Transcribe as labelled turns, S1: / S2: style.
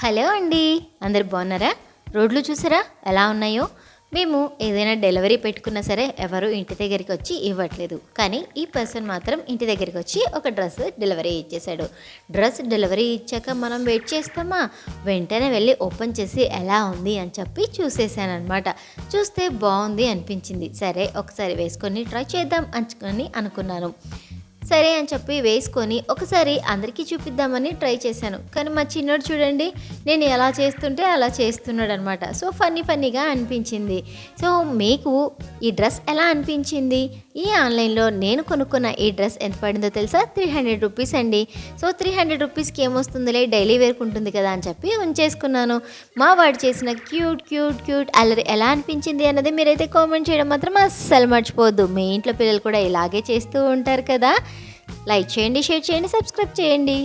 S1: Hello అండి, అందరు బాగున్నారా? రోడ్లు చూసారా ఎలా ఉన్నాయో? మేము ఏదైనా డెలివరీ పెట్టుకున్నా సరే ఎవరు ఇంటి దగ్గరికి వచ్చి ఇవ్వట్లేదు. కానీ ఈ పర్సన్ మాత్రం ఇంటి దగ్గరికి వచ్చి ఒక డ్రెస్ డెలివరీ ఇచ్చేసాడు. డ్రెస్ డెలివరీ ఇచ్చాక మనం వెయిట్ చేస్తామా? వెంటనే వెళ్ళి ఓపెన్ చేసి ఎలా ఉంది అని చెప్పి చూసేసాను అనమాట. చూస్తే బాగుంది అనిపించింది. సరే ఒకసారి వేసుకొని ట్రై చేద్దాం అనుకున్నాను. సరే అని చెప్పి వేసుకొని ఒకసారి అందరికీ చూపిద్దామని ట్రై చేశాను. కానీ మా చిన్నోడు చూడండి, నేను ఎలా చేస్తుంటే అలా చేస్తున్నాడు అనమాట. సో ఫన్నీగా అనిపించింది. సో మీకు ఈ డ్రెస్ ఎలా అనిపించింది? ఈ ఆన్లైన్లో నేను కొనుక్కున్న ఈ డ్రెస్ ఎంత పడిందో తెలుసా? 300 రూపీస్ అండి. సో 300 రూపీస్కి ఏమొస్తుందిలే, డైలీ వేర్కు ఉంటుంది కదా అని చెప్పి ఉంచేసుకున్నాను. మా వాడు చేసిన క్యూట్ అల్లరి ఎలా అనిపించింది అన్నది మీరైతే కామెంట్ చేయడం మాత్రం అస్సలు మర్చిపోవద్దు. మీ ఇంట్లో పిల్లలు కూడా ఇలాగే చేస్తూ ఉంటారు కదా. లైక్ చేయండి, షేర్ చేయండి, సబ్స్క్రైబ్ చేయండి.